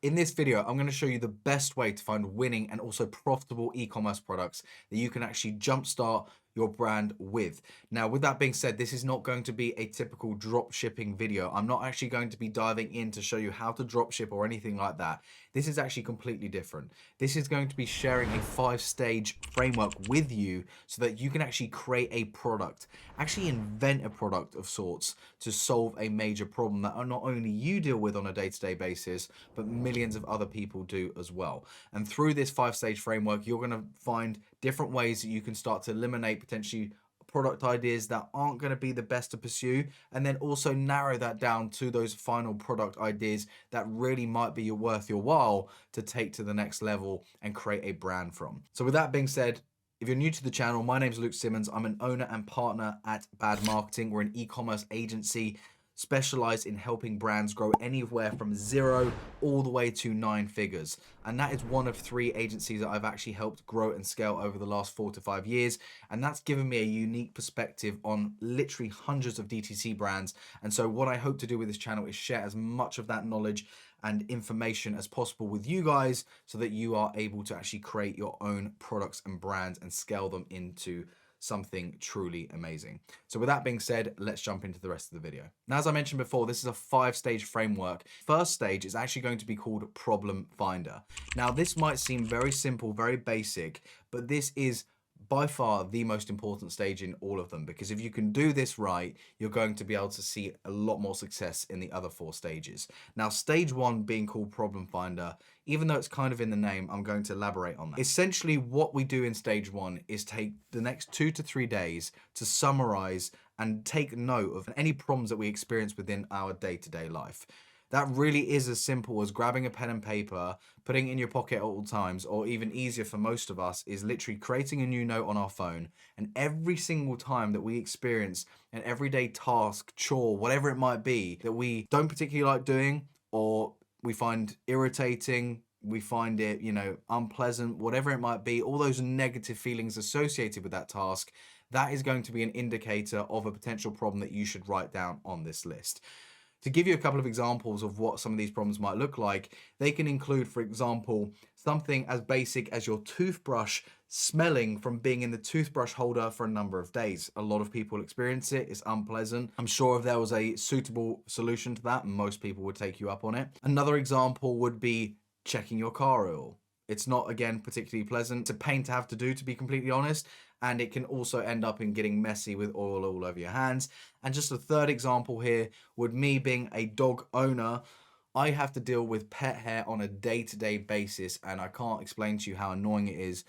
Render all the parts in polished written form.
In this video, I'm going to show you the best way to find winning and also profitable e-commerce products that you can actually jumpstart your brand with. Now, with that being said, this is not going to be a typical drop shipping video. I'm not actually going to be diving in to show you how to drop ship or anything like that. This is actually completely different. This is going to be sharing a 5-stage framework with you so that you can actually create a product, actually invent a product of sorts to solve a major problem that not only you deal with on a day-to-day basis, but millions of other people do as well. And through this 5-stage framework, you're going to find different ways that you can start to eliminate potentially product ideas that aren't going to be the best to pursue, and then also narrow that down to those final product ideas that really might be worth your while to take to the next level and create a brand from. So with that being said, if you're new to the channel, my name is Luke Simmons. I'm an owner and partner at Bad Marketing. We're an e-commerce agency specialized in helping brands grow anywhere from 0 all the way to 9 figures. And that is one of 3 agencies that I've actually helped grow and scale over the last 4 to 5 years. And that's given me a unique perspective on literally hundreds of DTC brands. And so what I hope to do with this channel is share as much of that knowledge and information as possible with you guys so that you are able to actually create your own products and brands and scale them into something truly amazing. So with that being said, let's jump into the rest of the video. Now, as I mentioned before, this is a 5-stage framework. First stage is actually going to be called Problem Finder. Now, this might seem very simple, very basic, but this is by far the most important stage in all of them, because if you can do this right, you're going to be able to see a lot more success in the other 4 stages. Now, stage 1 being called Problem Finder, even though it's kind of in the name, I'm going to elaborate on that. Essentially, what we do in stage 1 is take the next 2 to 3 days to summarize and take note of any problems that we experience within our day-to-day life. That really is as simple as grabbing a pen and paper, putting it in your pocket at all times, or even easier for most of us is literally creating a new note on our phone. And every single time that we experience an everyday task, chore, whatever it might be, that we don't particularly like doing, or we find irritating, we find it, unpleasant, whatever it might be, all those negative feelings associated with that task, that is going to be an indicator of a potential problem that you should write down on this list. To give you a couple of examples of what some of these problems might look like, they can include, for example, something as basic as your toothbrush smelling from being in the toothbrush holder for a number of days. A lot of people experience it. It's unpleasant. I'm sure if there was a suitable solution to that, most people would take you up on it. Another example would be checking your car oil. It's not, again, particularly pleasant. It's a pain to have to do, to be completely honest. And it can also end up in getting messy with oil all over your hands. And just a third example here would me being a dog owner. I have to deal with pet hair on a day-to-day basis, and I can't explain to you how annoying it is.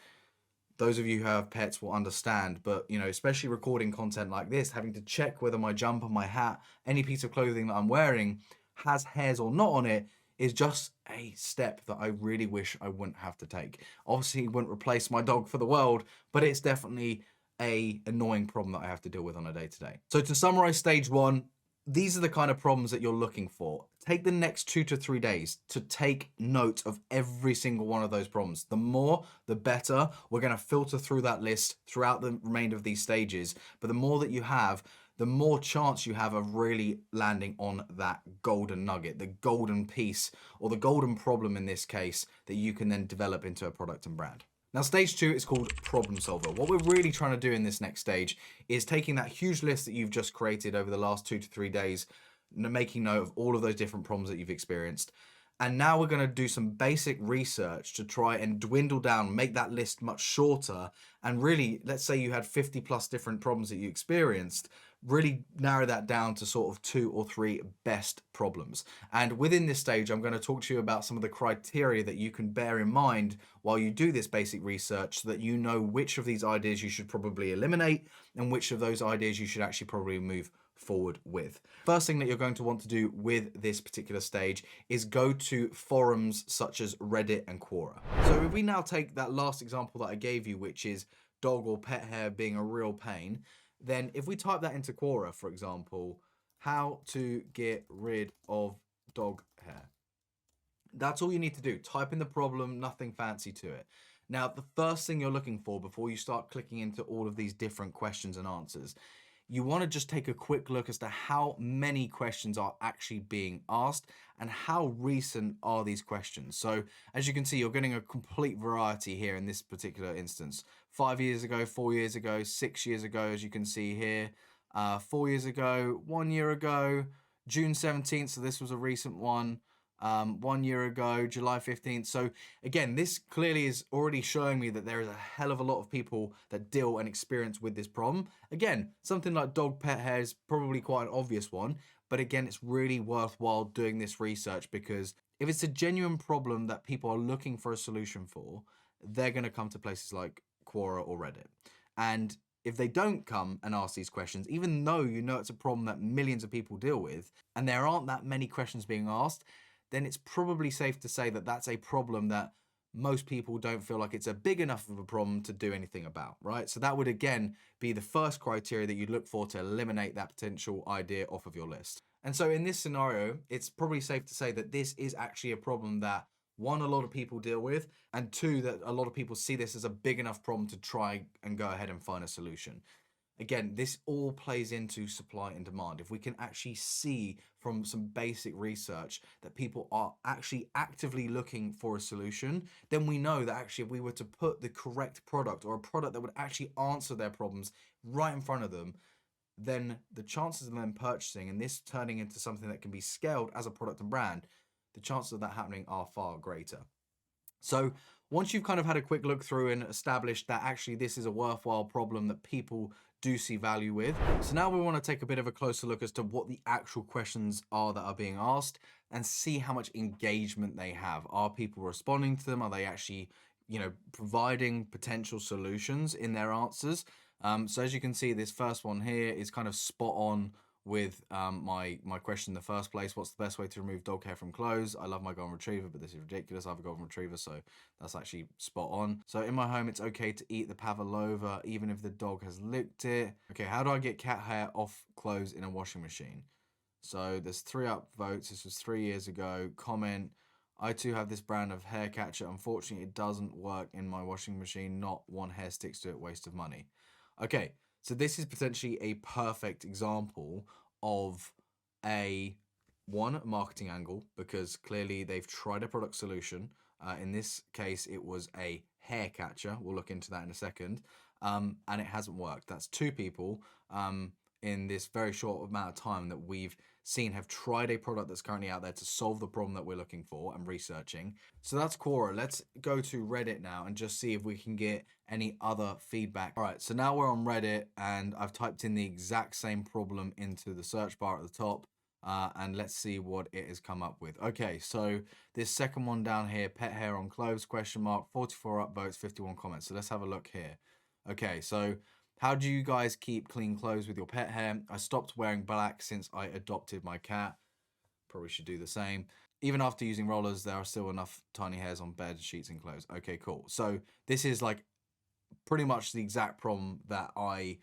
Those of you who have pets will understand, but especially recording content like this, having to check whether my jumper, my hat, any piece of clothing that I'm wearing has hairs or not on it is just a step that I really wish I wouldn't have to take. Obviously, it wouldn't replace my dog for the world, but it's definitely a annoying problem that I have to deal with on a day-to-day. So to summarize stage 1, these are the kind of problems that you're looking for. Take the next 2 to 3 days to take note of every single one of those problems. The more, the better. We're going to filter through that list throughout the remainder of these stages. But the more that you have, the more chance you have of really landing on that golden nugget, the golden piece, or the golden problem in this case, that you can then develop into a product and brand. Now, stage 2 is called Problem Solver. What we're really trying to do in this next stage is taking that huge list that you've just created over the last 2 to 3 days, making note of all of those different problems that you've experienced. And now we're going to do some basic research to try and dwindle down, make that list much shorter. And really, let's say you had 50 plus different problems that you experienced, really narrow that down to sort of 2 or 3 best problems. And within this stage, I'm going to talk to you about some of the criteria that you can bear in mind while you do this basic research so that you know which of these ideas you should probably eliminate and which of those ideas you should actually probably move forward with. First thing that you're going to want to do with this particular stage is go to forums such as Reddit and Quora. So if we now take that last example that I gave you, which is dog or pet hair being a real pain, then if we type that into Quora, for example, how to get rid of dog hair. That's all you need to do. Type in the problem, nothing fancy to it. Now, the first thing you're looking for before you start clicking into all of these different questions and answers you want to just take a quick look as to how many questions are actually being asked and how recent are these questions. So as you can see, you're getting a complete variety here in this particular instance. 5 years ago, 4 years ago, 6 years ago, as you can see here, 4 years ago, 1 year ago, June 17th, so this was a recent one. 1 year ago, July 15th. So again, this clearly is already showing me that there is a hell of a lot of people that deal and experience with this problem. Again, something like dog pet hair is probably quite an obvious one, but again, it's really worthwhile doing this research, because if it's a genuine problem that people are looking for a solution for, they're going to come to places like Quora or Reddit. And if they don't come and ask these questions, even though you know it's a problem that millions of people deal with, and there aren't that many questions being asked, then it's probably safe to say that that's a problem that most people don't feel like it's a big enough of a problem to do anything about, right? So that would again be the first criteria that you'd look for to eliminate that potential idea off of your list. And so in this scenario, it's probably safe to say that this is actually a problem that, one, a lot of people deal with, and two, that a lot of people see this as a big enough problem to try and go ahead and find a solution. Again, this all plays into supply and demand. If we can actually see from some basic research that people are actually actively looking for a solution, then we know that actually if we were to put the correct product, or a product that would actually answer their problems, right in front of them, then the chances of them purchasing and this turning into something that can be scaled as a product and brand, the chances of that happening are far greater. So once you've kind of had a quick look through and established that actually this is a worthwhile problem that people do see value with, so now we want to take a bit of a closer look as to what the actual questions are that are being asked and see how much engagement they have. Are people responding to them? Are they actually, providing potential solutions in their answers? So as you can see, this first one here is kind of spot on with my question in the first place. What's the best way to remove dog hair from clothes? I love my golden retriever, but this is ridiculous. I have a golden retriever, so that's actually spot on. So in my home, it's okay to eat the pavlova even if the dog has licked it. Okay, how do I get cat hair off clothes in a washing machine? So there's 3 upvotes. This was 3 years ago. Comment: I too have this brand of hair catcher. Unfortunately, it doesn't work in my washing machine. Not one hair sticks to it. Waste of money. Okay, so this is potentially a perfect example of a marketing angle, because clearly they've tried a product solution. In this case, it was a hair catcher. We'll look into that in a second. And it hasn't worked. That's 2 people in this very short amount of time that we've seen have tried a product that's currently out there to solve the problem that we're looking for and researching. So that's Quora. Let's go to Reddit now and just see if we can get any other feedback. All right, so now we're on Reddit and I've typed in the exact same problem into the search bar at the top. And let's see what it has come up with. Okay, so this second one down here, pet hair on clothes, question mark, 44 upvotes, 51 comments. So let's have a look here. Okay, so how do you guys keep clean clothes with your pet hair? I stopped wearing black since I adopted my cat. Probably should do the same. Even after using rollers, there are still enough tiny hairs on bed, sheets, and clothes. Okay, cool. So this is like pretty much the exact problem that I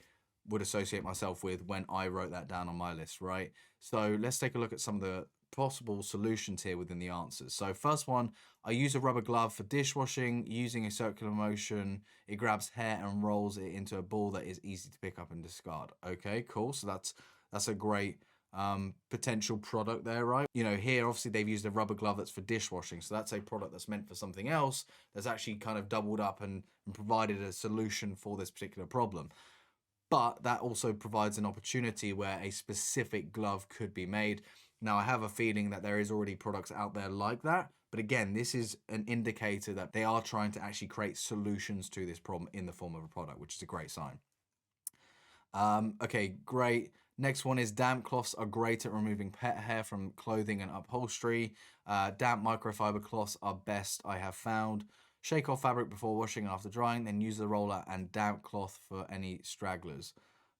would associate myself with when I wrote that down on my list, right? So let's take a look at some of the possible solutions here within the answers. So first one, I use a rubber glove for dishwashing. Using a circular motion, it grabs hair and rolls it into a ball that is easy to pick up and discard. Okay, cool. So that's a great potential product there, right? Here obviously they've used a rubber glove that's for dishwashing, so that's a product that's meant for something else that's actually kind of doubled up and provided a solution for this particular problem. But that also provides an opportunity where a specific glove could be made. Now, I have a feeling that there is already products out there like that. But again, this is an indicator that they are trying to actually create solutions to this problem in the form of a product, which is a great sign. Okay, great. Next one is damp cloths are great at removing pet hair from clothing and upholstery. Damp microfiber cloths are best, I have found. Shake off fabric before washing and after drying, then use the roller and damp cloth for any stragglers.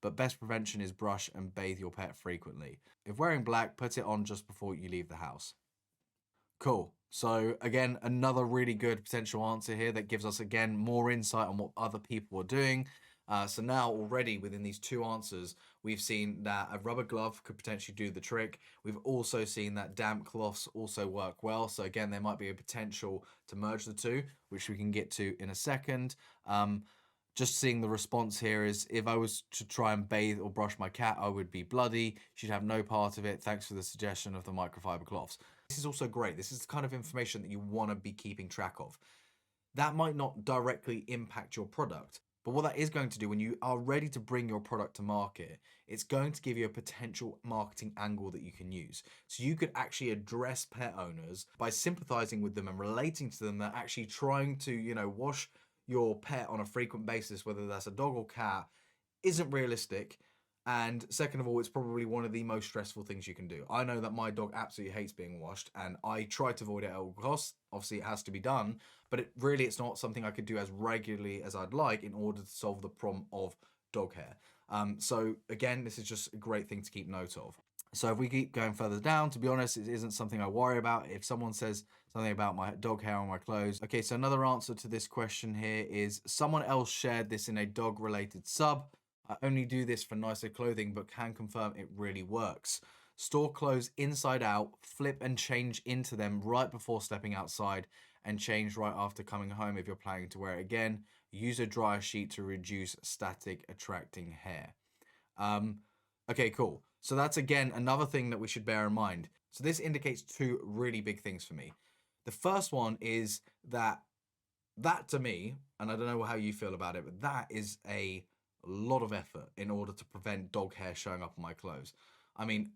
But best prevention is brush and bathe your pet frequently. If wearing black, put it on just before you leave the house. Cool. So again, another really good potential answer here that gives us, again, more insight on what other people are doing. So now already within these 2 answers, we've seen that a rubber glove could potentially do the trick. We've also seen that damp cloths also work well. So again, there might be a potential to merge the 2, which we can get to in a second. Just seeing the response here is, if I was to try and bathe or brush my cat, I would be bloody. She'd have no part of it. Thanks for the suggestion of the microfiber cloths. This is also great. This is the kind of information that you want to be keeping track of. That might not directly impact your product, but what that is going to do when you are ready to bring your product to market, it's going to give you a potential marketing angle that you can use. So you could actually address pet owners by sympathizing with them and relating to them, that actually trying to, wash your pet on a frequent basis, whether that's a dog or cat, isn't realistic. And second of all, it's probably one of the most stressful things you can do. I know that my dog absolutely hates being washed, and I try to avoid it at all costs. Obviously, it has to be done, but it's not something I could do as regularly as I'd like in order to solve the problem of dog hair. So again, this is just a great thing to keep note of. So if we keep going further down, to be honest, it isn't something I worry about. If someone says something about my dog hair on my clothes. Okay, so another answer to this question here is, someone else shared this in a dog related sub. I only do this for nicer clothing, but can confirm it really works. Store clothes inside out, flip and change into them right before stepping outside, and change right after coming home if you're planning to wear it again. Use a dryer sheet to reduce static attracting hair. Okay, cool. So that's again another thing that we should bear in mind. So this indicates two really big things for me. The first one is that to me, and I don't know how you feel about it, but that is a lot of effort in order to prevent dog hair showing up on my clothes. I mean,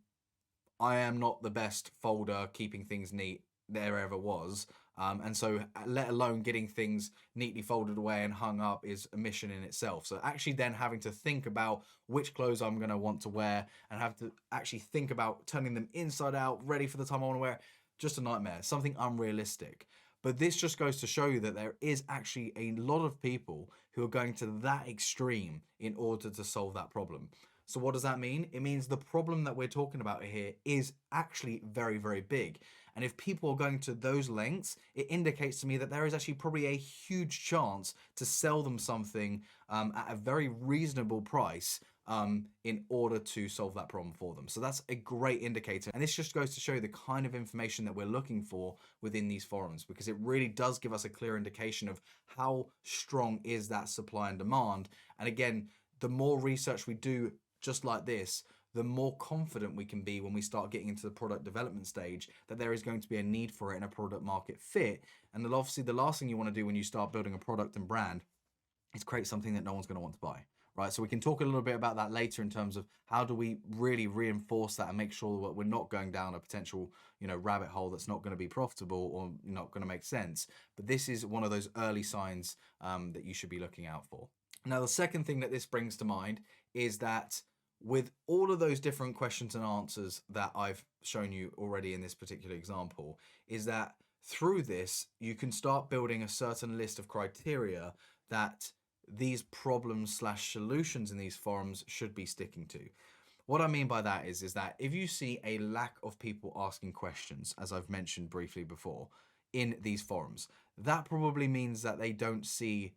I am not the best folder keeping things neat there ever was. And so let alone getting things neatly folded away and hung up is a mission in itself. So actually then having to think about which clothes I'm going to want to wear and have to actually think about turning them inside out, ready for the time I want to wear it, just a nightmare, something unrealistic. But this just goes to show you that there is actually a lot of people who are going to that extreme in order to solve that problem. So what does that mean? It means the problem that we're talking about here is actually very, very big. And if people are going to those lengths, it indicates to me that there is actually probably a huge chance to sell them something at a very reasonable price in order to solve that problem for them. So that's a great indicator. And this just goes to show you the kind of information that we're looking for within these forums, because it really does give us a clear indication of how strong is that supply and demand. And again, the more research we do just like this, the more confident we can be when we start getting into the product development stage that there is going to be a need for it in a product market fit. And then obviously the last thing you want to do when you start building a product and brand is create something that no one's going to want to buy. Right, so we can talk a little bit about that later in terms of how do we really reinforce that and make sure that we're not going down a potential, rabbit hole that's not going to be profitable or not going to make sense. But this is one of those early signs that you should be looking out for. Now, the second thing that this brings to mind is that with all of those different questions and answers that I've shown you already in this particular example, is that through this, you can start building a certain list of criteria that these problems / solutions in these forums should be sticking to. What I mean by that is that if you see a lack of people asking questions, as I've mentioned briefly before, in these forums, that probably means that they don't see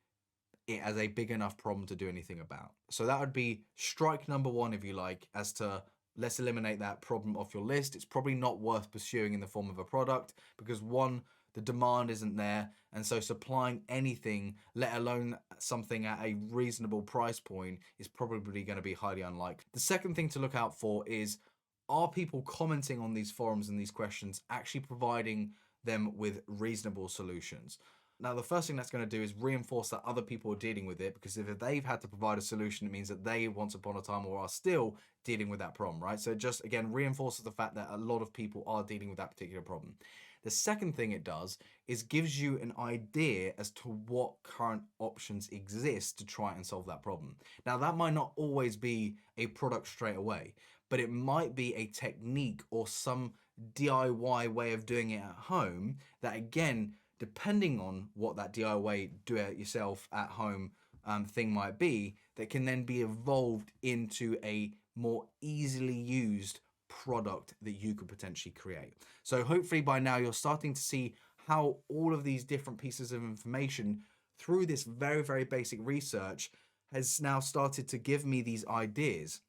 it as a big enough problem to do anything about. So that would be strike number one, if you like, as to let's eliminate that problem off your list. It's probably not worth pursuing in the form of a product because one, the demand isn't there. And so supplying anything, let alone something at a reasonable price point, is probably going to be highly unlikely. The second thing to look out for is, are people commenting on these forums and these questions actually providing them with reasonable solutions? Now, the first thing that's going to do is reinforce that other people are dealing with it, because if they've had to provide a solution, it means that they once upon a time or are still dealing with that problem, right? So it just, again, reinforces the fact that a lot of people are dealing with that particular problem. The second thing it does is gives you an idea as to what current options exist to try and solve that problem. Now, that might not always be a product straight away, but it might be a technique or some DIY way of doing it at home that, again, depending on what that DIY do it yourself at home thing might be, that can then be evolved into a more easily used product that you could potentially create. So hopefully by now you're starting to see how all of these different pieces of information through this very, very basic research has now started to give me these ideas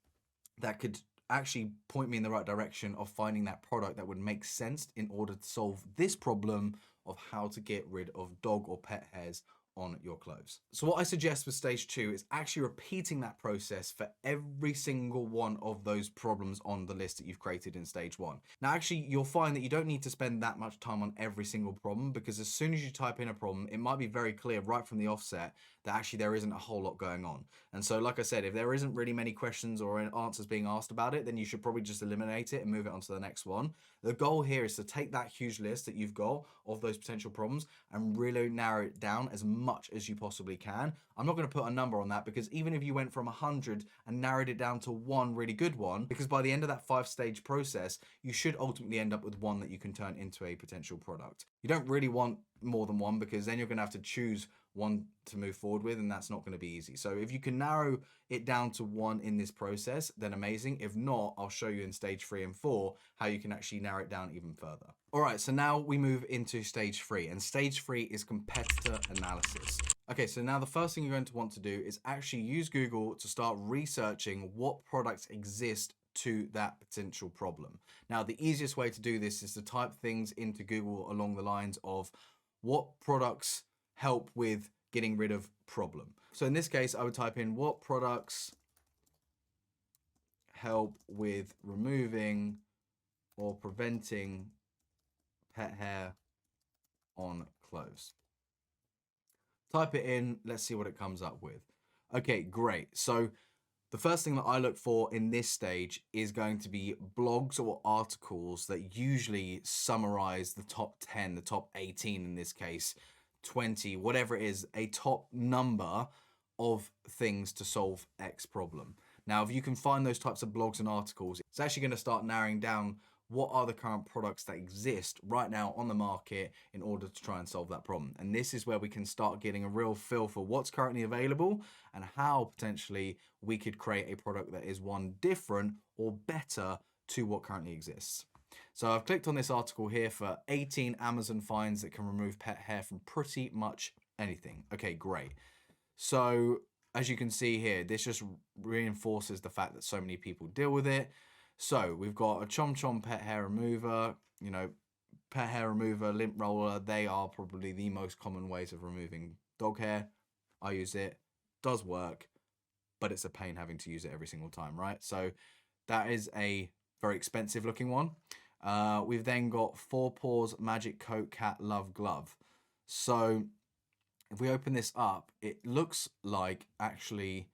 that could actually point me in the right direction of finding that product that would make sense in order to solve this problem of how to get rid of dog or pet hairs on your clothes. So what I suggest with stage 2 is actually repeating that process for every single one of those problems on the list that you've created in stage 1. Now actually you'll find that you don't need to spend that much time on every single problem, because as soon as you type in a problem, it might be very clear right from the offset that actually there isn't a whole lot going on. And so like I said, if there isn't really many questions or answers being asked about it, then you should probably just eliminate it and move it on to the next one. The goal here is to take that huge list that you've got of those potential problems and really narrow it down as much as you possibly can. I'm not going to put a number on that, because even if you went from 100 and narrowed it down to one really good one, because by the end of that 5-stage process, you should ultimately end up with one that you can turn into a potential product. You don't really want more than one, because then you're going to have to choose one to move forward with, and that's not going to be easy. So if you can narrow it down to one in this process, then amazing. If not, I'll show you in stage 3 and 4 how you can actually narrow it down even further. All right, so now we move into stage 3, and stage 3 is competitor analysis. Okay, so now the first thing you're going to want to do is actually use Google to start researching what products exist to that potential problem. Now, the easiest way to do this is to type things into Google along the lines of what products help with getting rid of problem. So in this case, I would type in what products help with removing or preventing pet hair on clothes. Type it in, let's see what it comes up with. Okay, great. So the first thing that I look for in this stage is going to be blogs or articles that usually summarize the top 10, the top 18 in this case, 20, whatever it is, a top number of things to solve X problem. Now, if you can find those types of blogs and articles, it's actually going to start narrowing down what are the current products that exist right now on the market in order to try and solve that problem. And this is where we can start getting a real feel for what's currently available and how potentially we could create a product that is one different or better to what currently exists. So I've clicked on this article here for 18 Amazon finds that can remove pet hair from pretty much anything. Okay, great. So as you can see here, this just reinforces the fact that so many people deal with it. So we've got a Chom Chom pet hair remover, you know, pet hair remover, lint roller. They are probably the most common ways of removing dog hair. I use it, does work, but it's a pain having to use it every single time, right? So that is a very expensive looking one. We've then got 4 Paws Magic Coat Cat Love Glove. So if we open this up, it looks like actually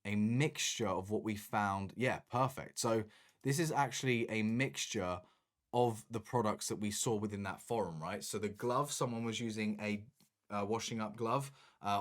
a mixture of what we found. Yeah, perfect. So this is actually a mixture of the products that we saw within that forum, right? So the glove, someone was using a washing up glove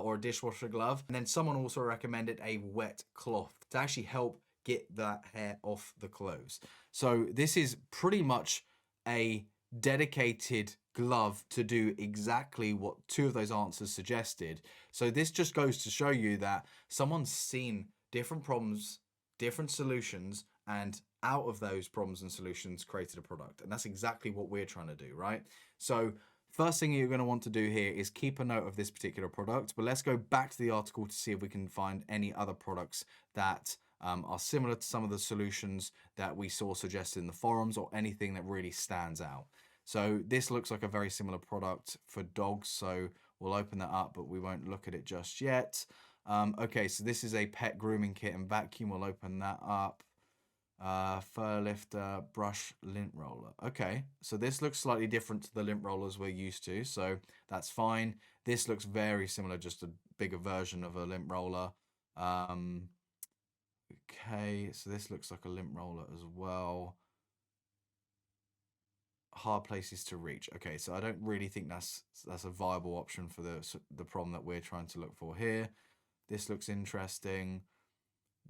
or a dishwasher glove. And then someone also recommended a wet cloth to actually help get that hair off the clothes. So this is pretty much a dedicated glove to do exactly what 2 of those answers suggested. So this just goes to show you that someone's seen different problems, different solutions, and out of those problems and solutions created a product. And that's exactly what we're trying to do, right? So first thing you're going to want to do here is keep a note of this particular product, but let's go back to the article to see if we can find any other products that are similar to some of the solutions that we saw suggested in the forums, or anything that really stands out. So this looks like a very similar product for dogs, so we'll open that up, but we won't look at it just yet. Okay, so this is a pet grooming kit and vacuum. We'll open that up. Fur lifter, brush, lint roller. Okay, so this looks slightly different to the lint rollers we're used to, so that's fine. This looks very similar, just a bigger version of a lint roller. Okay, so this looks like a lint roller as well. Hard places to reach. Okay, so I don't really think that's a viable option for the problem that we're trying to look for here. This looks interesting.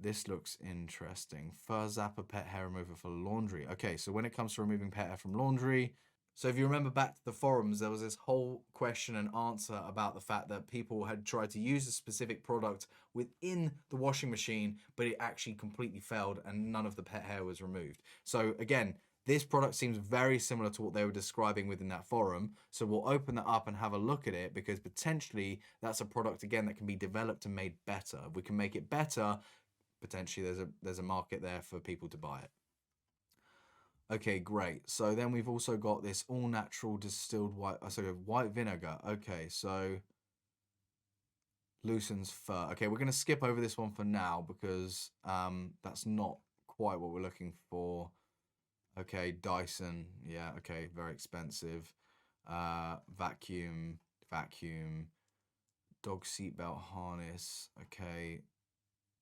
This looks interesting. Fur zapper pet hair remover for laundry. Okay, so when it comes to removing pet hair from laundry, so if you remember back to the forums, there was this whole question and answer about the fact that people had tried to use a specific product within the washing machine, but it actually completely failed and none of the pet hair was removed. So again, this product seems very similar to what they were describing within that forum. So we'll open that up and have a look at it, because potentially that's a product, again, that can be developed and made better. If we can make it better, potentially there's a market there for people to buy it. Okay, great. So then we've also got this all natural distilled white, white vinegar. Okay, so Loosens fur. Okay, we're going to skip over this one for now because that's not quite what we're looking for. Okay, Dyson. Yeah, okay, very expensive. Vacuum, vacuum. Dog seatbelt harness. Okay.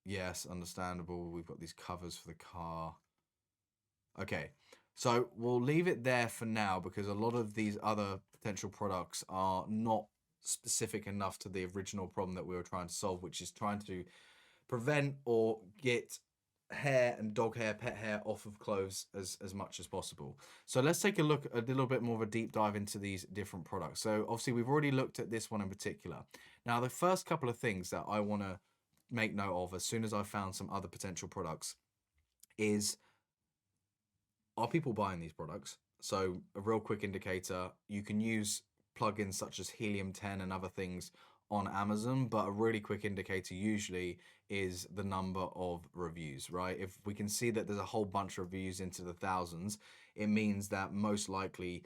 Yes, understandable. We've got these covers for the car. Okay, so we'll leave it there for now because a lot of these other potential products are not specific enough to the original problem that we were trying to solve, which is trying to prevent or get hair and dog hair, pet hair off of clothes as much as possible. So let's take a look, a little bit more of a deep dive into these different products. So obviously we've already looked at this one in particular. Now the first couple of things that I want to make note of as soon as I found some other potential products is, are people buying these products? So a real quick indicator, you can use plugins such as Helium 10 and other things on Amazon, but a really quick indicator usually is the number of reviews, right? If we can see that there's a whole bunch of reviews into the thousands, it means that most likely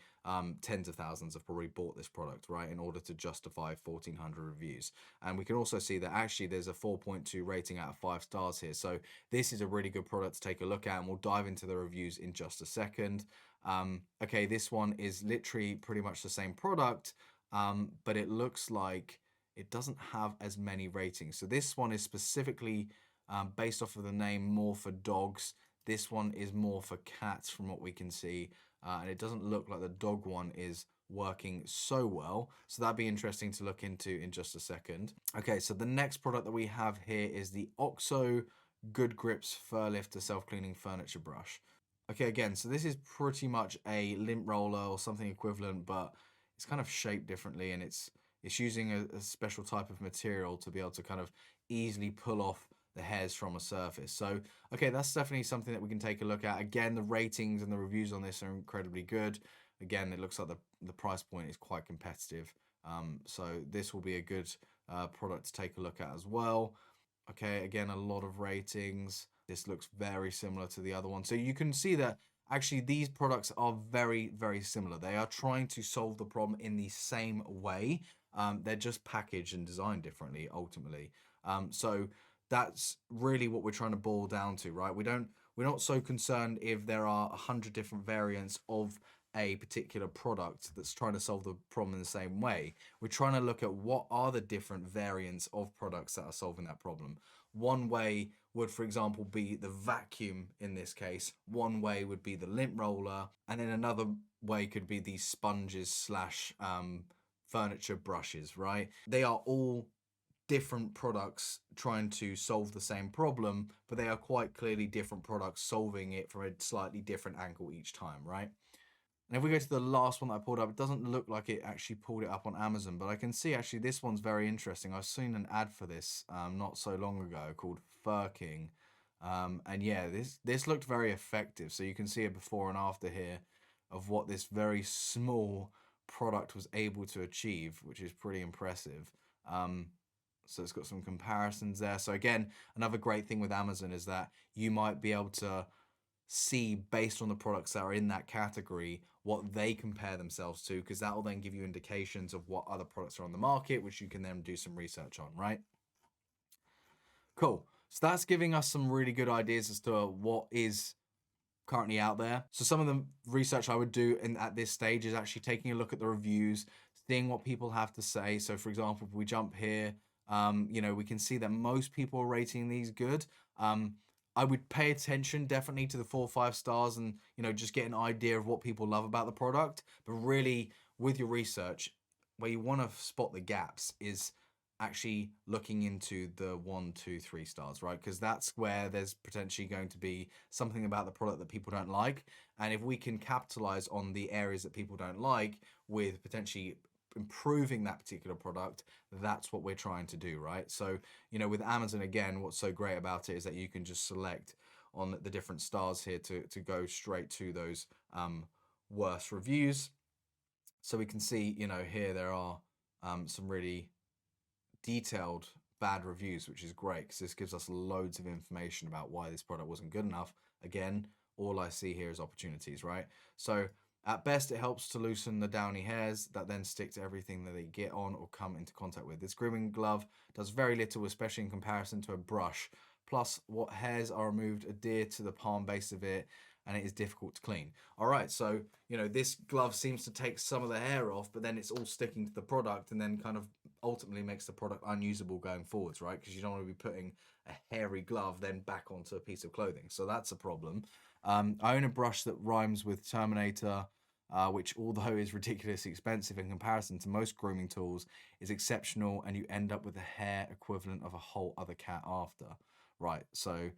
tens of thousands have probably bought this product, right, in order to justify 1,400 reviews. And we can also see that actually there's a 4.2 rating out of 5 stars here. So this is a really good product to take a look at, and we'll dive into the reviews in just a second. Okay, this one is literally pretty much the same product, but it looks like it doesn't have as many ratings. So this one is specifically based off of the name, more for dogs. This one is more for cats from what we can see. And it doesn't look like the dog one is working so well. So that'd be interesting to look into in just a second. Okay, so the next product that we have here is the OXO Good Grips Fur Lifter Self-Cleaning Furniture Brush. Okay, again, so this is pretty much a lint roller or something equivalent, but it's kind of shaped differently, and it's using a special type of material to be able to kind of easily pull off the hairs from a surface. So, okay, that's definitely something that we can take a look at. Again, the ratings and the reviews on this are incredibly good. Again, it looks like the price point is quite competitive. So this will be a good product to take a look at as well. Okay, again, a lot of ratings. This looks very similar to the other one. So you can see that actually these products are very, very similar. They are trying to solve the problem in the same way. They're just packaged and designed differently, ultimately. So that's really what we're trying to boil down to, right? We're not so concerned if there are 100 different variants of a particular product that's trying to solve the problem in the same way. We're trying to look at what are the different variants of products that are solving that problem. One way would, for example, be the vacuum in this case. One way would be the lint roller, and then another way could be these sponges slash furniture brushes, right? They are all different products trying to solve the same problem, but they are quite clearly different products solving it from a slightly different angle each time, right? And if we go to the last one that I pulled up, it doesn't look like it actually pulled it up on Amazon, but I can see actually this one's very interesting. I've seen an ad for this not so long ago called Fur King. And yeah, this looked very effective. So you can see a before and after here of what this very small product was able to achieve, which is pretty impressive. So it's got some comparisons there. So again, another great thing with Amazon is that you might be able to see, based on the products that are in that category, what they compare themselves to, because that will then give you indications of what other products are on the market, which you can then do some research on, right? Cool. So that's giving us some really good ideas as to what is currently out there. So some of the research I would do at this stage is actually taking a look at the reviews, seeing what people have to say. So for example, if we jump here, we can see that most people are rating these good. I would pay attention definitely to the 4 or 5 stars and, just get an idea of what people love about the product. But really, with your research, where you want to spot the gaps is actually looking into the 1, 2, 3 stars, right? Because that's where there's potentially going to be something about the product that people don't like. And if we can capitalize on the areas that people don't like with potentially improving that particular product, that's what we're trying to do, right? So, with Amazon, again, what's so great about it is that you can just select on the different stars here to go straight to those worst reviews. So we can see, here there are some really detailed bad reviews, which is great because this gives us loads of information about why this product wasn't good enough. Again, all I see here is opportunities, right? So At best, it helps to loosen the downy hairs that then stick to everything that they get on or come into contact with. This grooming glove does very little, especially in comparison to a brush. Plus, what hairs are removed adhere to the palm base of it, and it is difficult to clean. All right, so, this glove seems to take some of the hair off, but then it's all sticking to the product and then kind of ultimately makes the product unusable going forwards, right? Because you don't want to be putting a hairy glove then back onto a piece of clothing. So that's a problem. I own a brush that rhymes with Terminator, which, although is ridiculously expensive in comparison to most grooming tools, is exceptional, and you end up with the hair equivalent of a whole other cat after. Right, so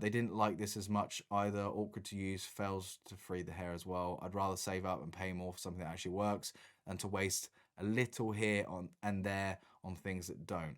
they didn't like this as much either. Awkward to use, fails to free the hair as well. I'd rather save up and pay more for something that actually works than to waste a little here on and there on things that don't.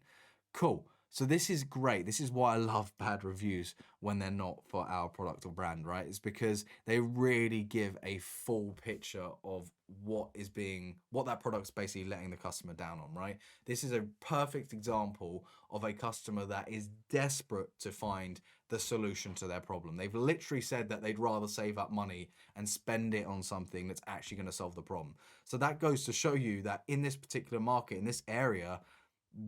Cool. So this is great. This is why I love bad reviews when they're not for our product or brand, right? It's because they really give a full picture of what that product's basically letting the customer down on, right? This is a perfect example of a customer that is desperate to find the solution to their problem. They've literally said that they'd rather save up money and spend it on something that's actually going to solve the problem. So that goes to show you that in this particular market, in this area,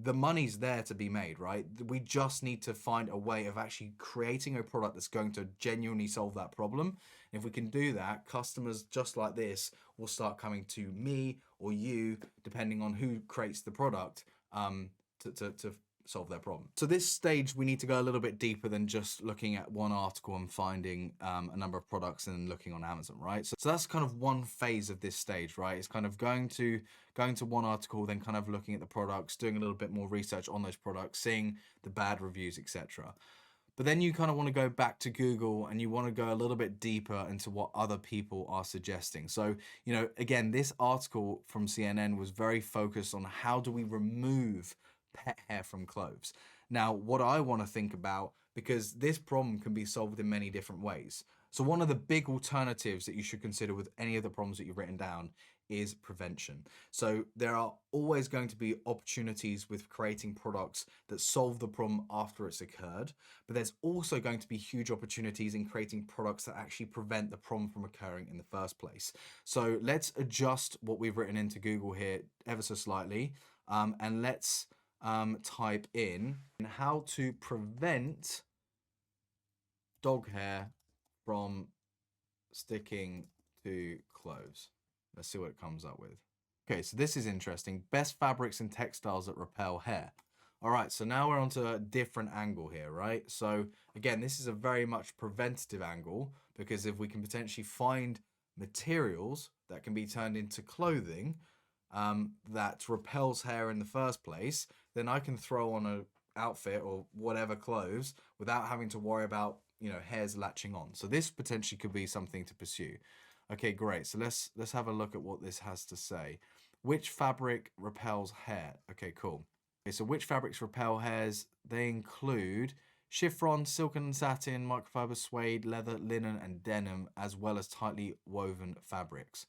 the money's there to be made, right? We just need to find a way of actually creating a product that's going to genuinely solve that problem. And if we can do that, customers just like this will start coming to me or you, depending on who creates the product, to solve their problem. So this stage, we need to go a little bit deeper than just looking at one article and finding a number of products and looking on Amazon, right? So that's kind of one phase of this stage, right? It's kind of going to one article, then kind of looking at the products, doing a little bit more research on those products, seeing the bad reviews, etc. But then you kind of want to go back to Google and you want to go a little bit deeper into what other people are suggesting. So, again, this article from CNN was very focused on how do we remove pet hair from clothes. Now, what I want to think about, because this problem can be solved in many different ways. So one of the big alternatives that you should consider with any of the problems that you've written down is prevention. So there are always going to be opportunities with creating products that solve the problem after it's occurred, but there's also going to be huge opportunities in creating products that actually prevent the problem from occurring in the first place. So let's adjust what we've written into Google here ever so slightly, and let's type in how to prevent dog hair from sticking to clothes. Let's see what it comes up with. Okay, so this is interesting. Best fabrics and textiles that repel hair. All right, so now we're onto a different angle here, right? So again, this is a very much preventative angle, because if we can potentially find materials that can be turned into clothing that repels hair in the first place, then I can throw on a outfit or whatever clothes without having to worry about hairs latching on. So this potentially could be something to pursue. Okay, great. So let's have a look at what this has to say. Which fabric repels hair? Okay, cool. Okay, so which fabrics repel hairs? They include chiffon, silk and satin, microfiber, suede, leather, linen, and denim, as well as tightly woven fabrics.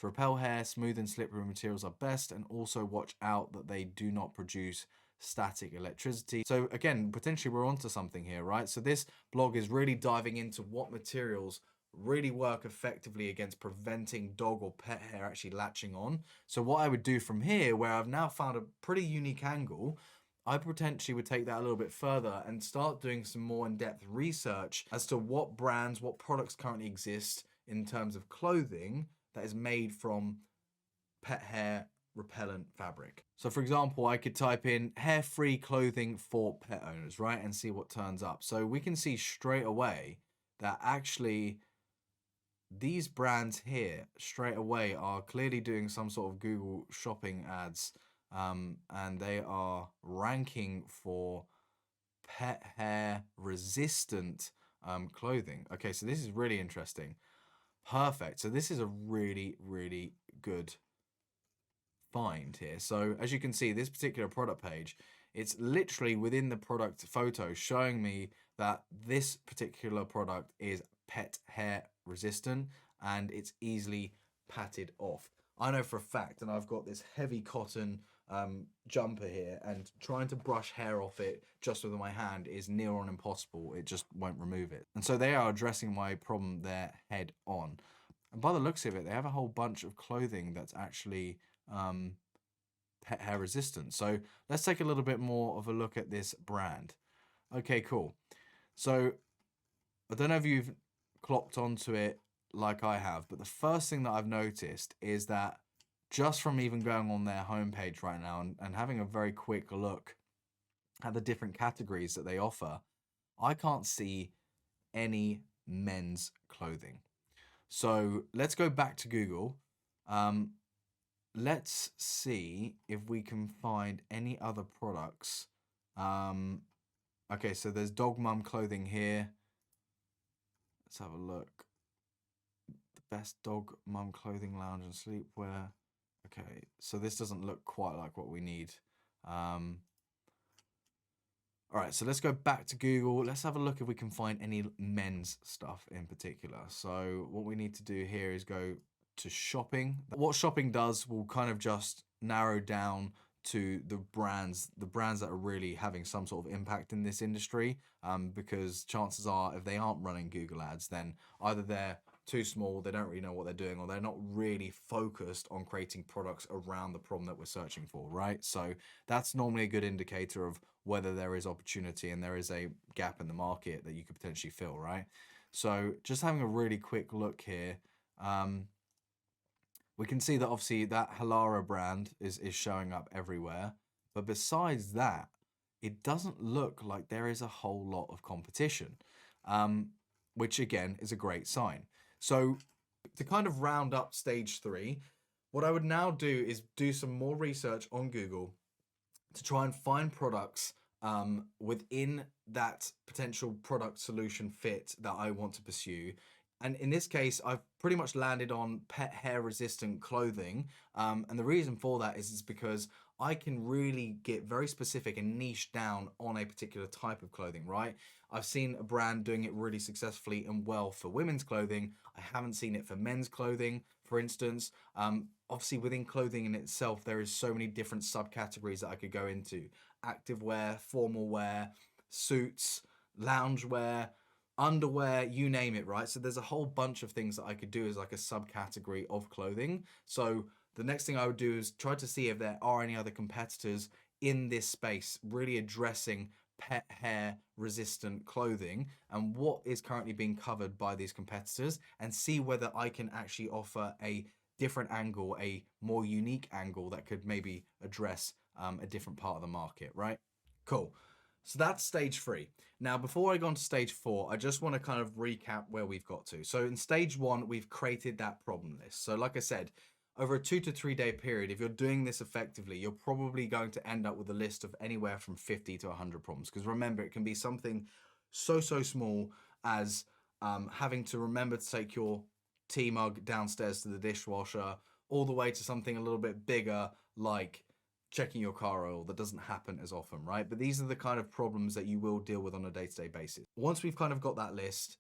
To repel hair, smooth and slippery materials are best, and also watch out that they do not produce static electricity. So again, potentially we're onto something here, right? So this blog is really diving into what materials really work effectively against preventing dog or pet hair actually latching on. So what I would do from here, where I've now found a pretty unique angle, I potentially would take that a little bit further and start doing some more in-depth research as to what brands, what products currently exist in terms of clothing that is made from pet hair repellent fabric. So for example, I could type in hair-free clothing for pet owners, right? And see what turns up. So we can see straight away that actually these brands here straight away are clearly doing some sort of Google shopping ads, and they are ranking for pet hair resistant clothing. Okay, so this is really interesting. Perfect. So this is a really, really good find here. So as you can see, this particular product page, it's literally within the product photo showing me that this particular product is pet hair resistant and it's easily patted off. I know for a fact, and I've got this heavy cotton jumper here, and trying to brush hair off it just with my hand is near on impossible. It just won't remove it. And so they are addressing my problem there head on. And by the looks of it, they have a whole bunch of clothing that's actually pet hair resistant. So let's take a little bit more of a look at this brand. Okay, cool. So I don't know if you've clocked onto it like I have, but the first thing that I've noticed is that just from even going on their homepage right now and having a very quick look at the different categories that they offer, I can't see any men's clothing. So let's go back to Google. Um, let's see if we can find any other products. Um, okay, so there's dog mum clothing here. Let's have a look. The best dog mum clothing, lounge and sleepwear. Okay, so this doesn't look quite like what we need. All right, so let's go back to Google. Let's have a look if we can find any men's stuff in particular. So what we need to do here is go to shopping. What shopping does will kind of just narrow down to the brands that are really having some sort of impact in this industry, because chances are if they aren't running Google ads, then either they're too small, they don't really know what they're doing, or they're not really focused on creating products around the problem that we're searching for, right? So that's normally a good indicator of whether there is opportunity and there is a gap in the market that you could potentially fill, right? So just having a really quick look here, we can see that obviously that Halara brand is showing up everywhere. But besides that, it doesn't look like there is a whole lot of competition, which again is a great sign. So to kind of round up stage 3, what I would now do is do some more research on Google to try and find products within that potential product solution fit that I want to pursue. And in this case, I've pretty much landed on pet hair resistant clothing. And the reason for that is because I can really get very specific and niche down on a particular type of clothing, right? I've seen a brand doing it really successfully and well for women's clothing. I haven't seen it for men's clothing, for instance. Obviously, within clothing in itself, there is so many different subcategories that I could go into: activewear, formal wear, suits, loungewear, underwear, you name it, right? So there's a whole bunch of things that I could do as like a subcategory of clothing. So the next thing I would do is try to see if there are any other competitors in this space really addressing pet hair resistant clothing and what is currently being covered by these competitors, and see whether I can actually offer a different angle, a more unique angle that could maybe address a different part of the market, right? Cool. So that's stage 3. Now, before I go on to stage 4, I just want to kind of recap where we've got to. So in stage 1, we've created that problem list. So like I said, over a 2 to 3 day period, if you're doing this effectively, you're probably going to end up with a list of anywhere from 50 to 100 problems. Because remember, it can be something so small as having to remember to take your tea mug downstairs to the dishwasher, all the way to something a little bit bigger like checking your car oil. That doesn't happen as often, right? But these are the kind of problems that you will deal with on a day-to-day basis. Once we've kind of got that list,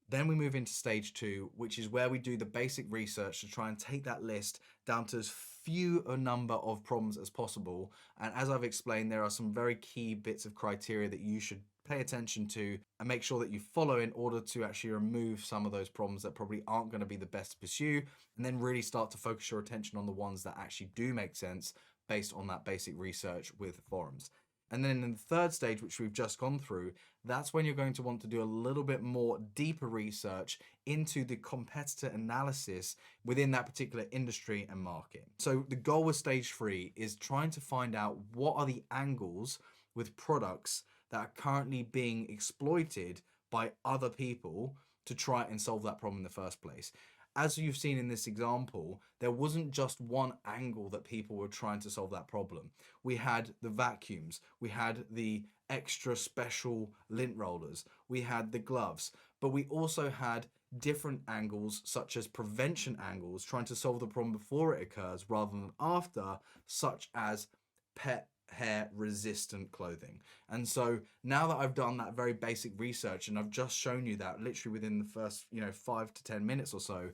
then we move into stage 2, which is where we do the basic research to try and take that list down to as few a number of problems as possible. And as I've explained, there are some very key bits of criteria that you should pay attention to and make sure that you follow in order to actually remove some of those problems that probably aren't going to be the best to pursue, and then really start to focus your attention on the ones that actually do make sense based on that basic research with forums. And then in the third stage, which we've just gone through, that's when you're going to want to do a little bit more deeper research into the competitor analysis within that particular industry and market. So the goal with stage 3 is trying to find out what are the angles with products that are currently being exploited by other people to try and solve that problem in the first place. As you've seen in this example, there wasn't just one angle that people were trying to solve that problem. We had the vacuums, we had the extra special lint rollers, we had the gloves, but we also had different angles such as prevention angles trying to solve the problem before it occurs rather than after, such as pet hair resistant clothing. And so now that I've done that very basic research and I've just shown you that literally within the first 5 to 10 minutes or so,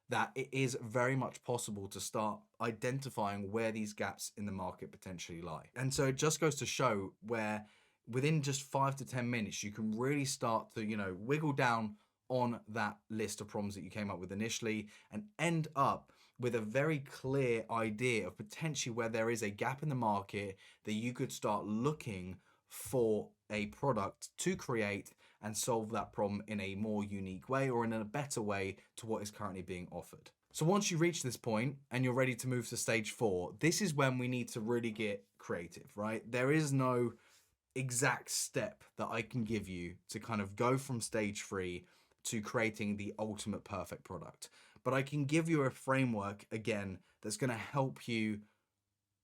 that it is very much possible to start identifying where these gaps in the market potentially lie. And so it just goes to show where within just 5 to 10 minutes you can really start to wiggle down on that list of problems that you came up with initially and end up with a very clear idea of potentially where there is a gap in the market that you could start looking for a product to create and solve that problem in a more unique way or in a better way to what is currently being offered. So once you reach this point and you're ready to move to stage 4, this is when we need to really get creative, right? There is no exact step that I can give you to kind of go from stage 3 to creating the ultimate perfect product. But I can give you a framework again that's going to help you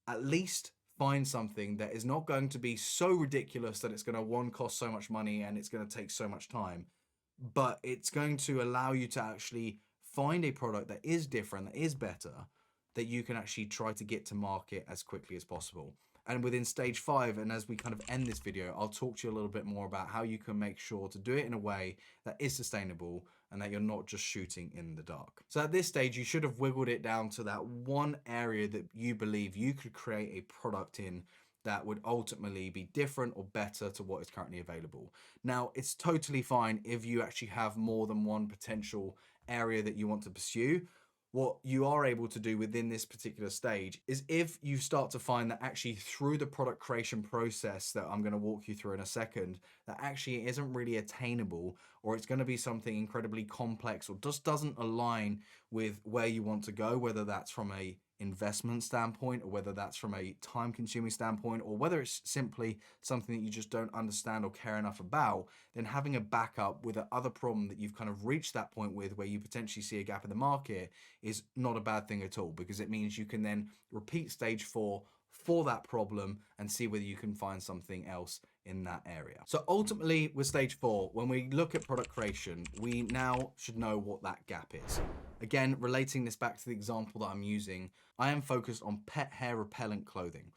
at least find something that is not going to be so ridiculous that it's going to one cost so much money and it's going to take so much time, but it's going to allow you to actually find a product that is different, that is better, that you can actually try to get to market as quickly as possible. And within stage 5, and as we kind of end this video, I'll talk to you a little bit more about how you can make sure to do it in a way that is sustainable and that you're not just shooting in the dark. So at this stage, you should have wiggled it down to that one area that you believe you could create a product in that would ultimately be different or better to what is currently available. Now, it's totally fine if you actually have more than one potential area that you want to pursue. What you are able to do within this particular stage is if you start to find that actually through the product creation process that I'm going to walk you through in a second, that actually isn't really attainable, or it's going to be something incredibly complex or just doesn't align with where you want to go, whether that's from a investment standpoint or whether that's from a time consuming standpoint or whether it's simply something that you just don't understand or care enough about, then having a backup with another problem that you've kind of reached that point with where you potentially see a gap in the market is not a bad thing at all, because it means you can then repeat stage 4 for that problem and see whether you can find something else in that area. So ultimately with stage 4, when we look at product creation, we now should know what that gap is. Again, relating this back to the example that I'm using, I am focused on pet hair repellent clothing.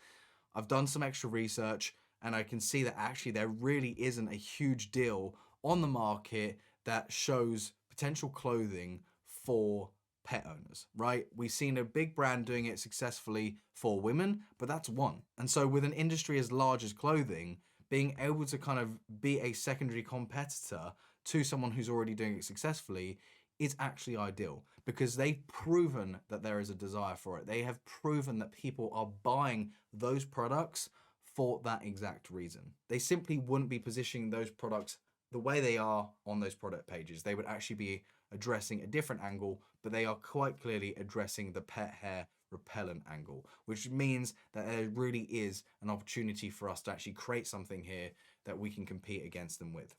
I've done some extra research and I can see that actually there really isn't a huge deal on the market that shows potential clothing for pet owners, right? We've seen a big brand doing it successfully for women, but that's one. And so with an industry as large as clothing, being able to kind of be a secondary competitor to someone who's already doing it successfully is actually ideal, because they've proven that there is a desire for it. They have proven that people are buying those products for that exact reason. They simply wouldn't be positioning those products the way they are on those product pages. They would actually be addressing a different angle, but they are quite clearly addressing the pet hair repellent angle, which means that there really is an opportunity for us to actually create something here that we can compete against them with.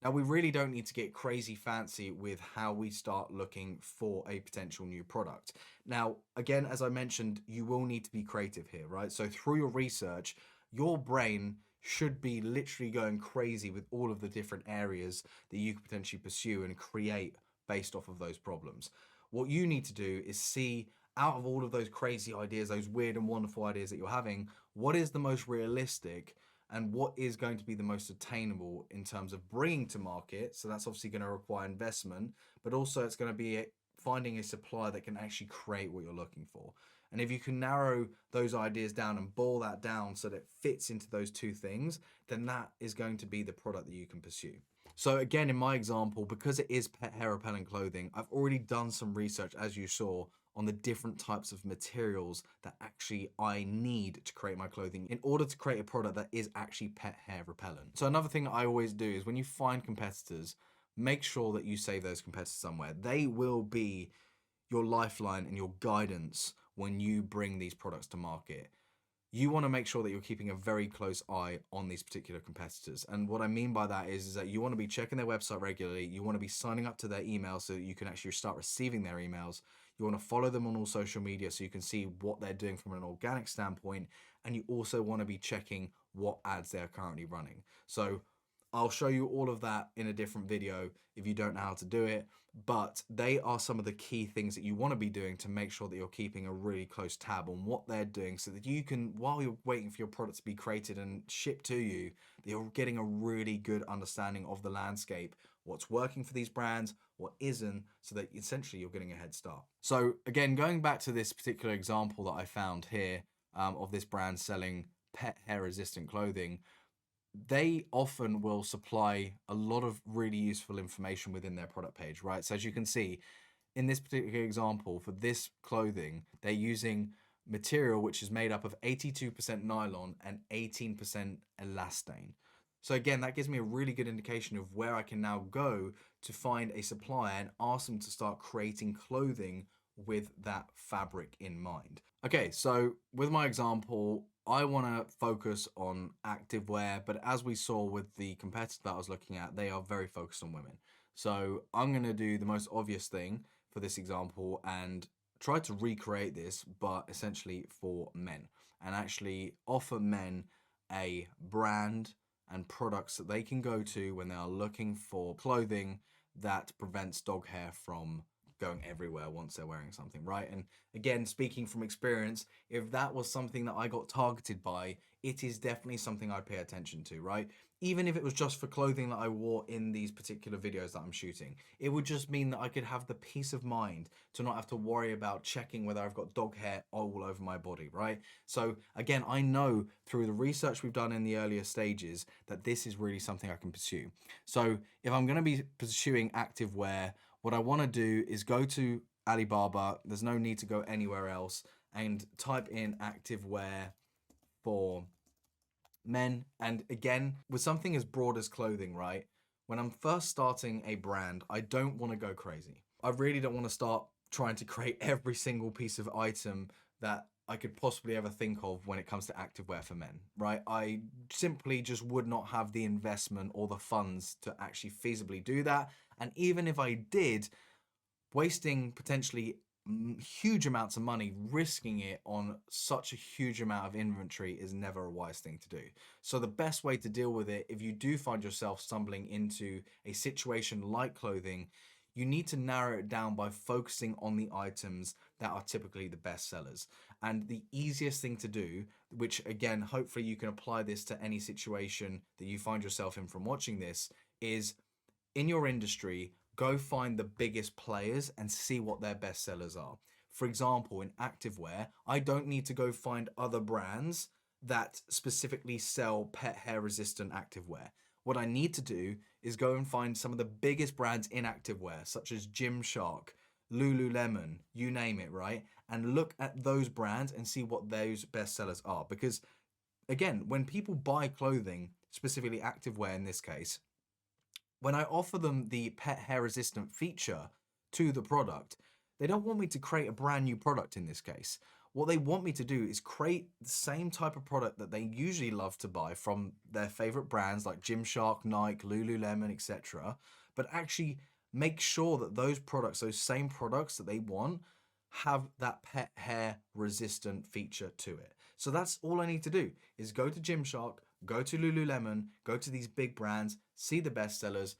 Now, we really don't need to get crazy fancy with how we start looking for a potential new product. Now, again, as I mentioned, you will need to be creative here, right? So through your research, your brain should be literally going crazy with all of the different areas that you could potentially pursue and create based off of those problems. What you need to do is see, out of all of those crazy ideas, those weird and wonderful ideas that you're having, what is the most realistic and what is going to be the most attainable in terms of bringing to market. So that's obviously going to require investment, but also it's going to be finding a supplier that can actually create what you're looking for. And if you can narrow those ideas down and boil that down so that it fits into those two things, then that is going to be the product that you can pursue. So again, in my example, because it is pet hair repellent clothing, I've already done some research, as you saw, on the different types of materials that actually I need to create my clothing in order to create a product that is actually pet hair repellent. So another thing that I always do is when you find competitors, make sure that you save those competitors somewhere. They will be your lifeline and your guidance when you bring these products to market. You want to make sure that you're keeping a very close eye on these particular competitors. And what I mean by that is that you want to be checking their website regularly. You want to be signing up to their emails so that you can actually start receiving their emails. You want to follow them on all social media so you can see what they're doing from an organic standpoint. And you also want to be checking what ads they're currently running. So I'll show you all of that in a different video if you don't know how to do it, but they are some of the key things that you want to be doing to make sure that you're keeping a really close tab on what they're doing so that you can, while you're waiting for your product to be created and shipped to you, that you're getting a really good understanding of the landscape, what's working for these brands, what isn't, so that essentially you're getting a head start. So again, going back to this particular example that I found here of this brand selling pet hair resistant clothing, they often will supply a lot of really useful information within their product page, right? So as you can see, in this particular example, for this clothing, they're using material which is made up of 82% nylon and 18% elastane. So again, that gives me a really good indication of where I can now go to find a supplier and ask them to start creating clothing with that fabric in mind. Okay, so with my example, I want to focus on activewear, but as we saw with the competitor that I was looking at, they are very focused on women. So I'm going to do the most obvious thing for this example and try to recreate this, but essentially for men, and actually offer men a brand and products that they can go to when they are looking for clothing that prevents dog hair from going everywhere once they're wearing something, right? And again, speaking from experience, if that was something that I got targeted by, it is definitely something I'd pay attention to, right? Even if it was just for clothing that I wore in these particular videos that I'm shooting, it would just mean that I could have the peace of mind to not have to worry about checking whether I've got dog hair all over my body, right? So again, I know through the research we've done in the earlier stages that this is really something I can pursue. So if I'm going to be pursuing activewear, what I want to do is go to Alibaba. There's no need to go anywhere else, and type in activewear for men. And again, with something as broad as clothing, right? When I'm first starting a brand, I don't want to go crazy. I really don't want to start trying to create every single piece of item that I could possibly ever think of when it comes to activewear for men, right? I simply just would not have the investment or the funds to actually feasibly do that. And even if I did, wasting potentially huge amounts of money, risking it on such a huge amount of inventory is never a wise thing to do. So the best way to deal with it, if you do find yourself stumbling into a situation like clothing, you need to narrow it down by focusing on the items that are typically the best sellers. And the easiest thing to do, which again, hopefully you can apply this to any situation that you find yourself in from watching this, is in your industry, go find the biggest players and see what their best sellers are. For example, in activewear, I don't need to go find other brands that specifically sell pet hair resistant activewear. What I need to do is go and find some of the biggest brands in activewear, such as Gymshark, Lululemon, you name it, right? And look at those brands and see what those best sellers are. Because again, when people buy clothing, specifically activewear in this case, when I offer them the pet hair resistant feature to the product, they don't want me to create a brand new product in this case. What they want me to do is create the same type of product that they usually love to buy from their favorite brands like Gymshark, Nike, Lululemon, etc. But actually make sure that those products, those same products that they want, have that pet hair resistant feature to it. So that's all I need to do is go to Gymshark, go to Lululemon, go to these big brands, see the best sellers,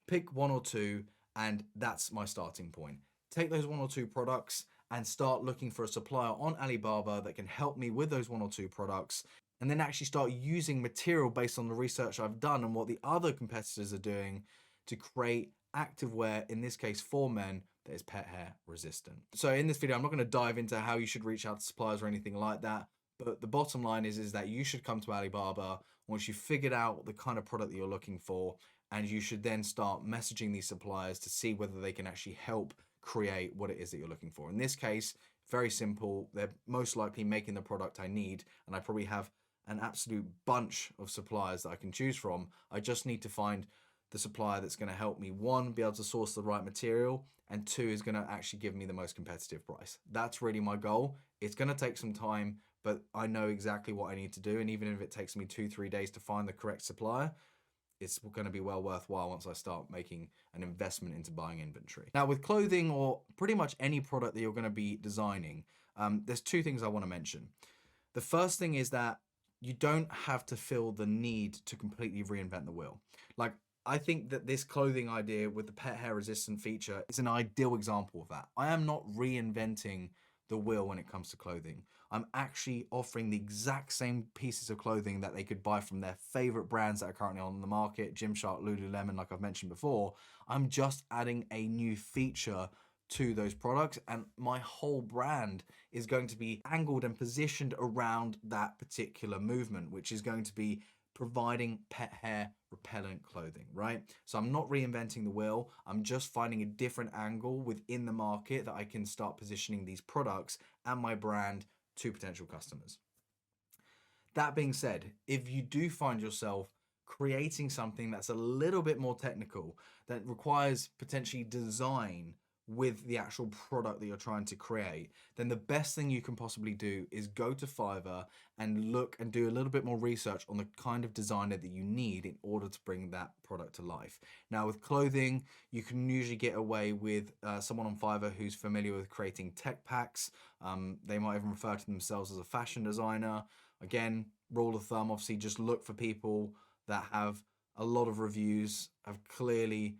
pick one or two, and that's my starting point. Take those one or two products and start looking for a supplier on Alibaba that can help me with those one or two products, and then actually start using material based on the research I've done and what the other competitors are doing to create activewear, in this case for men, that is pet hair resistant. So in this video, I'm not going to dive into how you should reach out to suppliers or anything like that. But the bottom line is that you should come to Alibaba once you've figured out the kind of product that you're looking for, and you should then start messaging these suppliers to see whether they can actually help create what it is that you're looking for. In this case, very simple. They're most likely making the product I need, and I probably have an absolute bunch of suppliers that I can choose from. I just need to find the supplier that's going to help me, one, be able to source the right material, and two, is going to actually give me the most competitive price. That's really my goal. It's going to take some time, but I know exactly what I need to do. And even if it takes me 2-3 days to find the correct supplier, it's going to be well worthwhile once I start making an investment into buying inventory. Now, with clothing or pretty much any product that you're going to be designing, there's two things I want to mention. The first thing is that you don't have to feel the need to completely reinvent the wheel. Like, I think that this clothing idea with the pet hair resistant feature is an ideal example of that. I am not reinventing the wheel when it comes to clothing. I'm actually offering the exact same pieces of clothing that they could buy from their favorite brands that are currently on the market, Gymshark, Lululemon, like I've mentioned before. I'm just adding a new feature to those products, and my whole brand is going to be angled and positioned around that particular movement, which is going to be providing pet hair repellent clothing, right? So I'm not reinventing the wheel. I'm just finding a different angle within the market that I can start positioning these products and my brand to potential customers. That being said, if you do find yourself creating something that's a little bit more technical, that requires potentially design with the actual product that you're trying to create, then the best thing you can possibly do is go to Fiverr and look and do a little bit more research on the kind of designer that you need in order to bring that product to life. Now, with clothing, you can usually get away with someone on Fiverr who's familiar with creating tech packs. They might even refer to themselves as a fashion designer. Again, rule of thumb, obviously, just look for people that have a lot of reviews, have clearly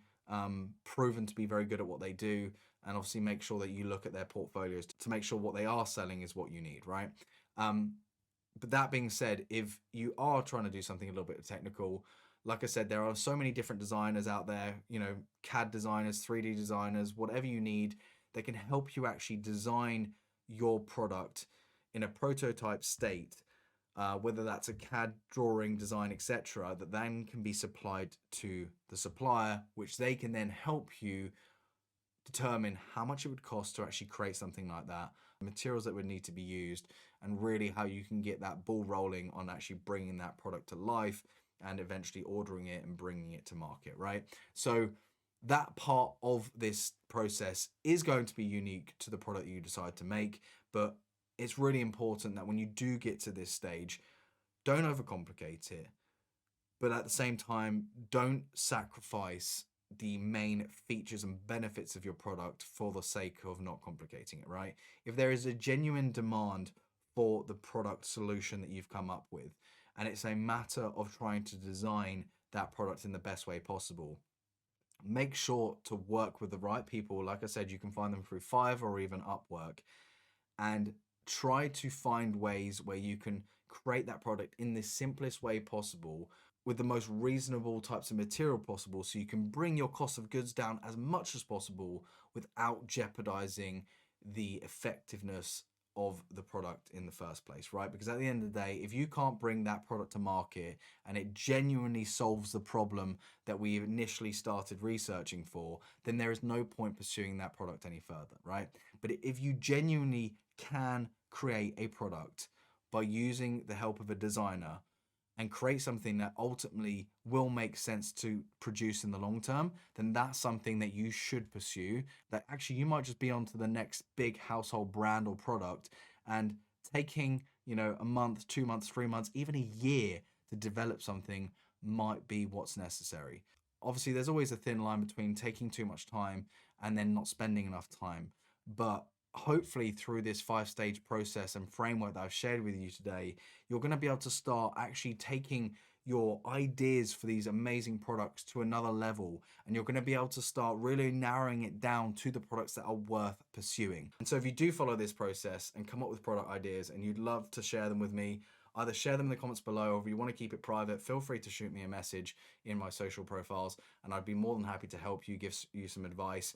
proven to be very good at what they do, and obviously make sure that you look at their portfolios to make sure what they are selling is what you need, right? But that being said, if you are trying to do something a little bit technical, like I said, there are so many different designers out there, you know, CAD designers, 3D designers, whatever you need, that can help you actually design your product in a prototype state, whether that's a CAD drawing, design, etc., that then can be supplied to the supplier, which they can then help you determine how much it would cost to actually create something like that, the materials that would need to be used, and really how you can get that ball rolling on actually bringing that product to life and eventually ordering it and bringing it to market, right? So that part of this process is going to be unique to the product you decide to make, but it's really important that when you do get to this stage, don't overcomplicate it, but at the same time, don't sacrifice the main features and benefits of your product for the sake of not complicating it, right? If there is a genuine demand for the product solution that you've come up with, and it's a matter of trying to design that product in the best way possible, make sure to work with the right people. Like I said, you can find them through Fiverr or even Upwork, and try to find ways where you can create that product in the simplest way possible with the most reasonable types of material possible, so you can bring your cost of goods down as much as possible without jeopardizing the effectiveness of the product in the first place, right? Because at the end of the day, if you can't bring that product to market and it genuinely solves the problem that we initially started researching for, then there is no point pursuing that product any further, right? But if you genuinely can create a product by using the help of a designer and create something that ultimately will make sense to produce in the long term, then that's something that you should pursue. That actually you might just be onto the next big household brand or product, and taking, you know, a month, 2 months, 3 months, even a year to develop something might be what's necessary. Obviously, there's always a thin line between taking too much time and then not spending enough time. But hopefully through this 5-stage process and framework that I've shared with you today, you're going to be able to start actually taking your ideas for these amazing products to another level, and you're going to be able to start really narrowing it down to the products that are worth pursuing. And so if you do follow this process and come up with product ideas and you'd love to share them with me, either share them in the comments below, or if you want to keep it private, feel free to shoot me a message in my social profiles, and I'd be more than happy to help you, give you some advice.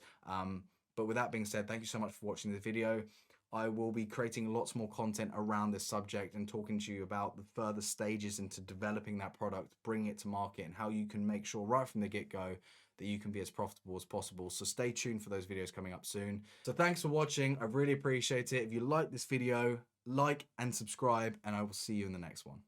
But with that being said, thank you so much for watching the video. I will be creating lots more content around this subject and talking to you about the further stages into developing that product, bringing it to market, and how you can make sure right from the get-go that you can be as profitable as possible. So stay tuned for those videos coming up soon. So thanks for watching. I really appreciate it. If you like this video, like and subscribe, and I will see you in the next one.